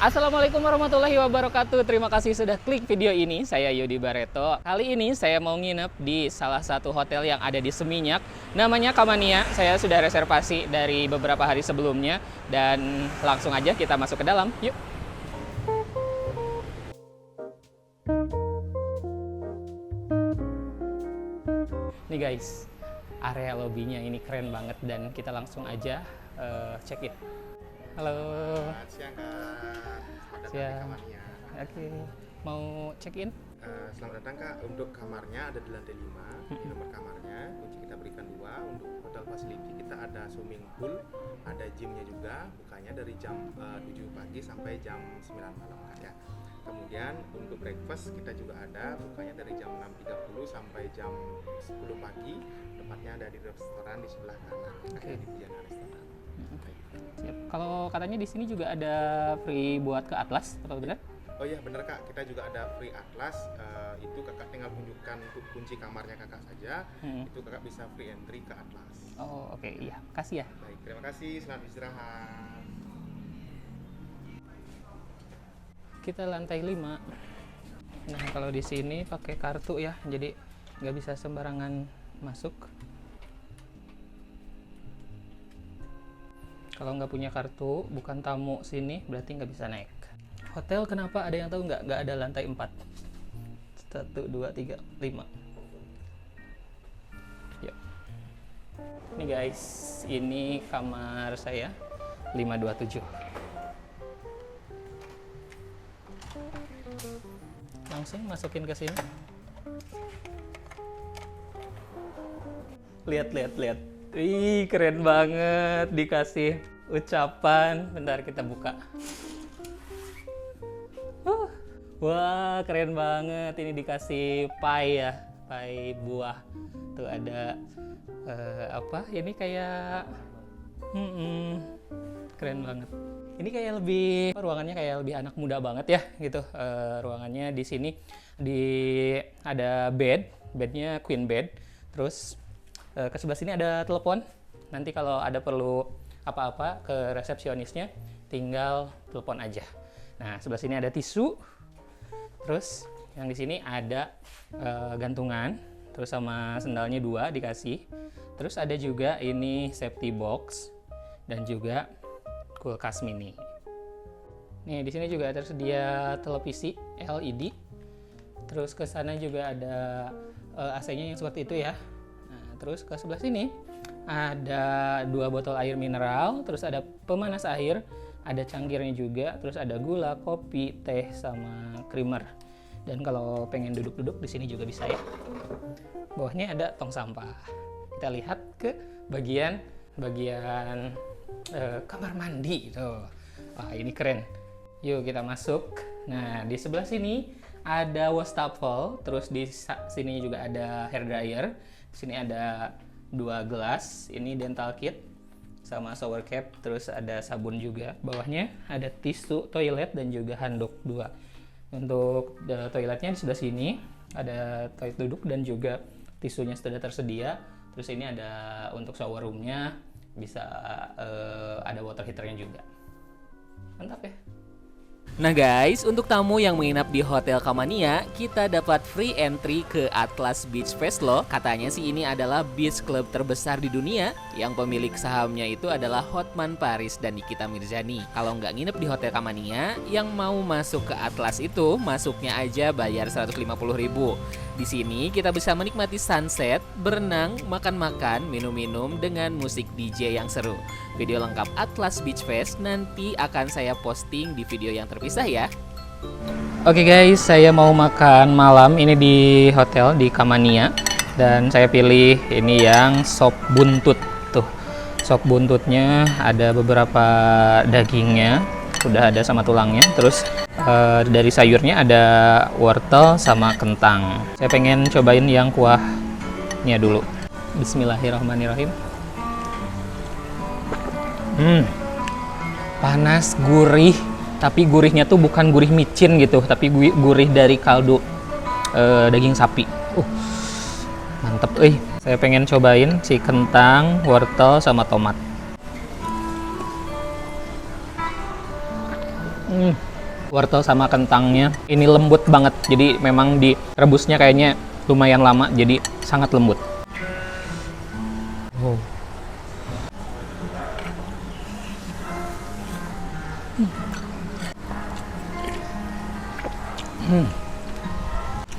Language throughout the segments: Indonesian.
Assalamualaikum warahmatullahi wabarakatuh. Terima kasih sudah klik video ini. Saya Yudi Bareto. Kali ini saya mau nginep di salah satu hotel yang ada di Seminyak. Namanya Kamania. Saya sudah reservasi dari beberapa hari sebelumnya. Dan langsung aja kita masuk ke dalam. Yuk. Nih guys, area lobbynya ini keren banget. Dan kita langsung aja check in. Halo. Selamat siang Kak, selamat datang di kamarnya. Oke, mau check in? Selamat datang Kak, untuk kamarnya ada di lantai 5. Di nomor kamarnya, kunci kita berikan 2. Untuk hotel facility kita ada swimming pool, ada gymnya juga. Bukanya dari jam 7 pagi sampai jam 9 malam Kak ya. Kemudian untuk breakfast kita juga ada, bukanya dari jam 6.30 sampai jam 10 pagi. Tempatnya ada di restoran di sebelah kanan, Oke. di Pujana Restoran. Siap. Kalau katanya di sini juga ada free buat ke Atlas, apa benar? Oh iya bener Kak, kita juga ada free atlas. Itu Kakak tinggal tunjukkan kunci kamarnya Kakak saja. Itu Kakak bisa free entry ke atlas. Oh oke, iya. Kasih ya. Baik, terima kasih. Selamat istirahat. Kita lantai 5. Nah kalau di sini pakai kartu ya, jadi nggak bisa sembarangan masuk. Kalau nggak punya kartu, bukan tamu sini, berarti nggak bisa naik. Hotel kenapa? Ada yang tahu nggak? Nggak ada lantai 4. 1, 2, 3, 5. Yuk. Nih guys, ini kamar saya 527. Langsung masukin ke sini. Lihat. Wih, keren banget, dikasih ucapan. Bentar kita buka. Wah, keren banget. Ini dikasih pai ya, pai buah. Tuh ada apa? Ini kayak keren banget. Ini kayak lebih ruangannya kayak lebih anak muda banget ya gitu. Ruangannya di sini ada bednya queen bed. Terus ke sebelah sini ada telepon. Nanti kalau ada perlu apa-apa ke resepsionisnya, tinggal telepon aja. Nah, sebelah sini ada tisu. Terus yang di sini ada gantungan. Terus sama sendalnya 2 dikasih. Terus ada juga ini safety box dan juga kulkas mini. Nih, di sini juga tersedia televisi LED. Terus ke sana juga ada AC-nya yang seperti itu ya. Terus ke sebelah sini ada 2 botol air mineral, terus ada pemanas air, ada cangkirnya juga, terus ada gula, kopi, teh, sama creamer. Dan kalau pengen duduk-duduk di sini juga bisa ya. Bawahnya ada tong sampah. Kita lihat ke bagian kamar mandi tuh. Wah, ini keren. Yuk kita masuk. Nah, di sebelah sini ada wastafel, terus di sini juga ada hair dryer. Di sini ada 2 gelas, ini dental kit sama shower cap, terus ada sabun juga. Bawahnya ada tisu toilet dan juga handuk 2. Untuk toiletnya di sebelah sini ada toilet duduk dan juga tisunya sudah tersedia. Terus ini ada untuk shower roomnya, bisa ada water heaternya juga. Mantap ya. Nah guys, untuk tamu yang menginap di Hotel Kamania, kita dapat free entry ke Atlas Beach Fest loh. Katanya sih ini adalah beach club terbesar di dunia, yang pemilik sahamnya itu adalah Hotman Paris dan Nikita Mirzani. Kalau nggak nginep di Hotel Kamania, yang mau masuk ke Atlas itu, masuknya aja bayar 150.000. Di sini kita bisa menikmati sunset, berenang, makan-makan, minum-minum dengan musik DJ yang seru. Video lengkap Atlas Beach Fest nanti akan saya posting di video yang terpisah ya. Oke guys, saya mau makan malam ini di hotel di Kamania. Dan saya pilih ini yang sop buntut. Tuh, sop buntutnya ada beberapa dagingnya, udah ada sama tulangnya. Terus dari sayurnya ada wortel sama kentang. Saya pengen cobain yang kuahnya dulu. Bismillahirrahmanirrahim. Panas, gurih, tapi gurihnya tuh bukan gurih micin gitu, tapi gurih dari kaldu daging sapi. Mantep, saya pengen cobain si kentang, wortel, sama tomat. Wortel sama kentangnya ini lembut banget. Jadi memang direbusnya kayaknya lumayan lama, jadi sangat lembut. Oh.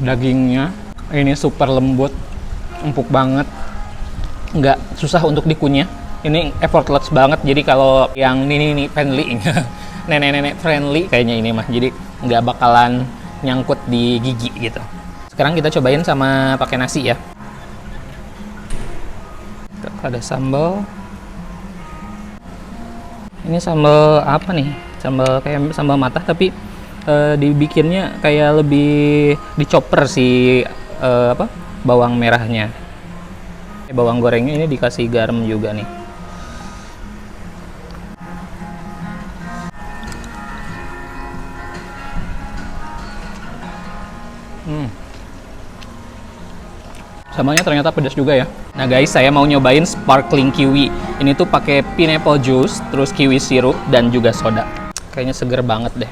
Dagingnya ini super lembut, empuk banget, nggak susah untuk dikunyah. Ini effortless banget. Jadi kalau yang ini friendly, nenek-nenek friendly kayaknya ini mah. Jadi nggak bakalan nyangkut di gigi gitu. Sekarang kita cobain sama pakai nasi ya. Ada sambal. Ini sambal apa nih? Sambal kayak sambal matah tapi dibikinnya kayak lebih dicoper si bawang merahnya. Bawang gorengnya ini dikasih garam juga nih. Sambalnya ternyata pedas juga ya. Nah guys, saya mau nyobain sparkling kiwi. Ini tuh pakai pineapple juice, terus kiwi sirup dan juga soda. Kayaknya seger banget deh.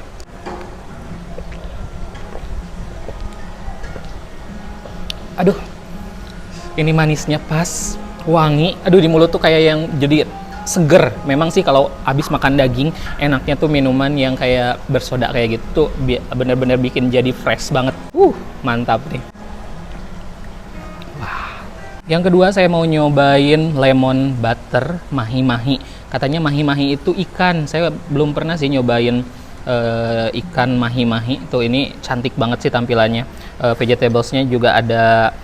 Aduh, ini manisnya pas, wangi. Aduh, di mulut tuh kayak yang jadi seger. Memang sih kalau habis makan daging, enaknya tuh minuman yang kayak bersoda kayak gitu tuh bener-bener bikin jadi fresh banget. Mantap nih. Wah. Yang kedua saya mau nyobain lemon butter mahi-mahi. Katanya mahi-mahi itu ikan. Saya belum pernah sih nyobain ikan mahi-mahi. Tuh ini cantik banget sih tampilannya. Vegetablesnya juga ada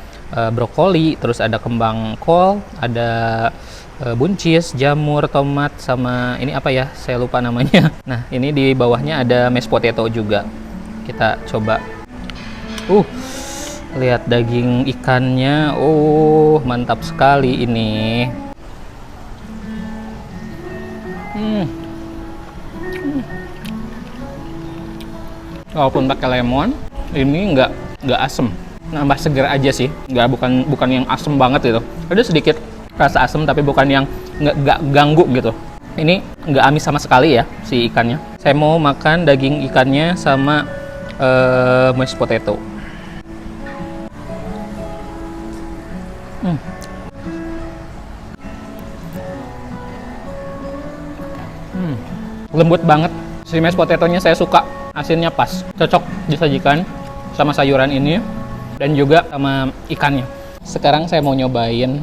brokoli, terus ada kembang kol, ada buncis, jamur, tomat, sama ini apa ya? Saya lupa namanya. Nah, ini di bawahnya ada mashed potato juga. Kita coba. Lihat daging ikannya. Mantap sekali ini. Walaupun pakai lemon, ini nggak asem, nambah seger aja sih. Bukan yang asem banget gitu. Ada sedikit rasa asem tapi bukan yang nggak ganggu gitu. Ini nggak amis sama sekali ya si ikannya. Saya mau makan daging ikannya sama mashed potato. Lembut banget. Si mashed potato-nya saya suka, asinnya pas, cocok disajikan sama sayuran ini dan juga sama ikannya. Sekarang saya mau nyobain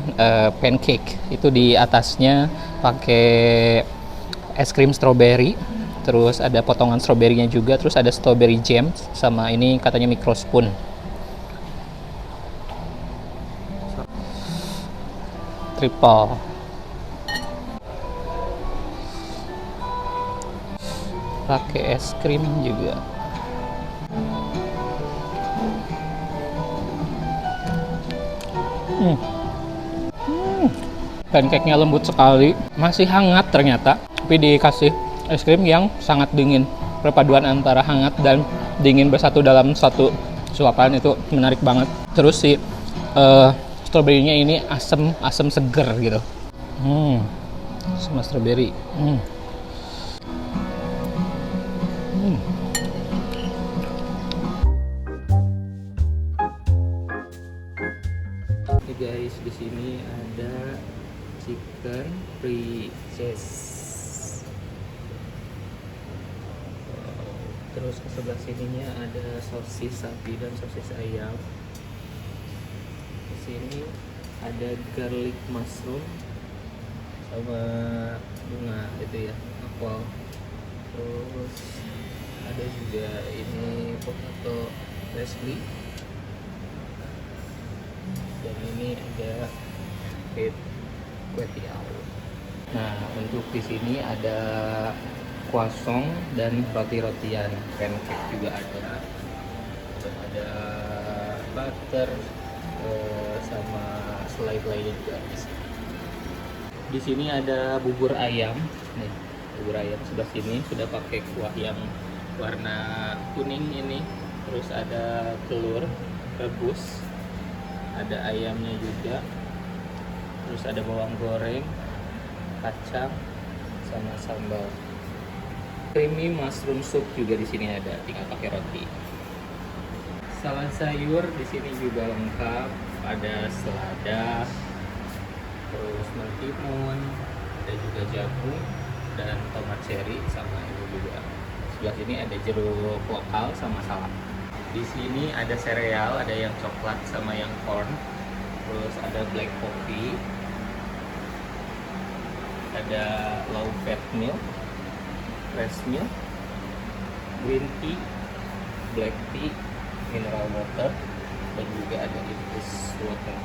pancake. Itu di atasnya pakai es krim strawberry, terus ada potongan stroberinya juga, terus ada strawberry jam sama ini katanya micro spoon. Triple. Pakai es krim juga. Pancake-nya lembut sekali, masih hangat ternyata, tapi dikasih es krim yang sangat dingin. Perpaduan antara hangat dan dingin bersatu dalam satu suapan itu menarik banget. Terus si stroberinya ini asem seger gitu. Sama strawberry. Oke guys, di sini ada chicken princess. Terus ke sebelah sininya ada sosis sapi dan sosis ayam. Di sini ada garlic mushroom sama bunga itu ya, apel. Terus ada juga ini potato Leslie. Dan ini ada kue tiaw. Nah, untuk di sini ada croissant dan roti-rotian, pancake juga ada. Dan ada butter sama selai-selainya juga di sini. Di sini ada bubur ayam. Nih, bubur ayam sebelah sini sudah pakai kuah yang warna kuning ini. Terus ada telur rebus. Ada ayamnya juga, terus ada bawang goreng, kacang, sama sambal. Creamy mushroom soup juga di sini ada, tinggal pakai roti. Salad sayur di sini juga lengkap, ada selada, terus mentimun, ada juga jagung dan tomat cherry sama ini juga. Sebelah sini ada jeruk lokal sama salad. Di sini ada sereal, ada yang coklat sama yang corn. Terus ada black coffee, ada low fat milk, fresh milk, green tea, black tea, mineral water, dan juga ada infused water.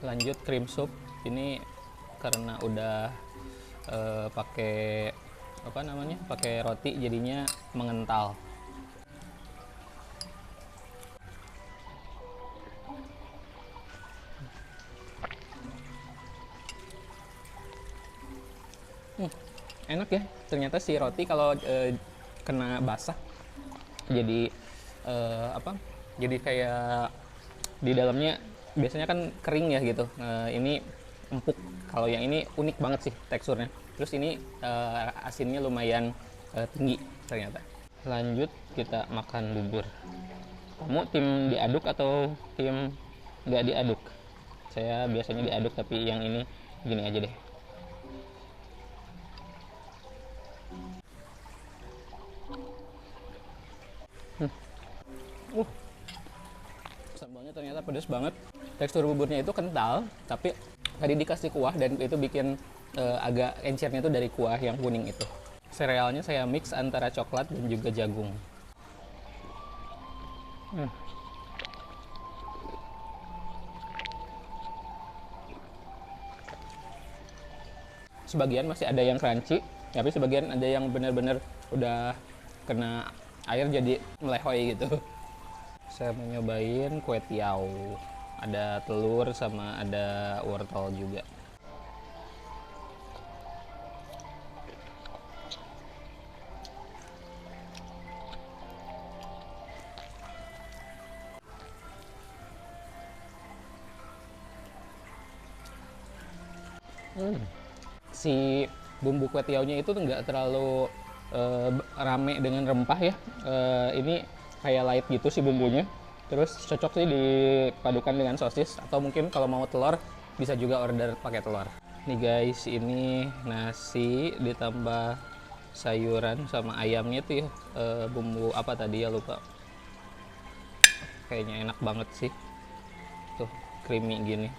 Lanjut cream soup ini karena udah pakai apa namanya, pakai roti jadinya mengental. Enak ya, ternyata si roti kalau kena basah jadi apa, jadi kayak di dalamnya biasanya kan kering ya gitu. Ini empuk, kalau yang ini unik banget sih teksturnya. Terus ini asinnya lumayan tinggi ternyata. Lanjut kita makan bubur. Kamu tim diaduk atau tim nggak diaduk? Saya biasanya diaduk, tapi yang ini gini aja deh. Sambalnya ternyata pedas banget. Tekstur buburnya itu kental, tapi tadi dikasih kuah dan itu bikin agak encernya itu dari kuah yang kuning itu. Serealnya saya mix antara coklat dan juga jagung. Sebagian masih ada yang crunchy, tapi sebagian ada yang benar-benar udah kena air jadi melehoi gitu. Saya mau nyobain kue tiao, ada telur sama ada wortel juga. Si bumbu kue tiaonya itu nggak terlalu rame dengan rempah ya. Ini kayak light gitu sih bumbunya. Terus cocok sih dipadukan dengan sosis, atau mungkin kalau mau telur bisa juga order pakai telur. Nih guys, ini nasi ditambah sayuran sama ayamnya tuh ya, bumbu apa tadi ya lupa. Kayaknya enak banget sih. Tuh, creamy gini.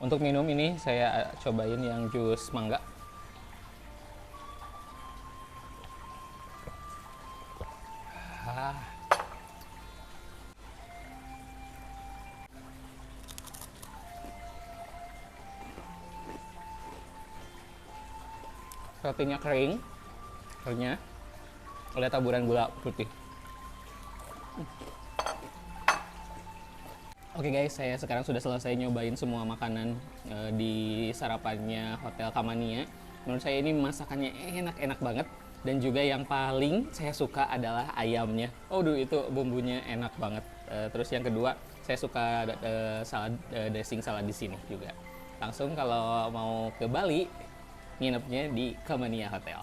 Untuk minum ini saya cobain yang jus mangga. Rotinya kering, renyah, oleh taburan gula putih. Oke guys, saya sekarang sudah selesai nyobain semua makanan di sarapannya Hotel Kamania. Menurut saya ini masakannya enak-enak banget. Dan juga yang paling saya suka adalah ayamnya. Aduh, itu bumbunya enak banget. Terus yang kedua, saya suka salad, dressing salad di sini juga. Langsung kalau mau ke Bali, nginepnya di Kamania Hotel.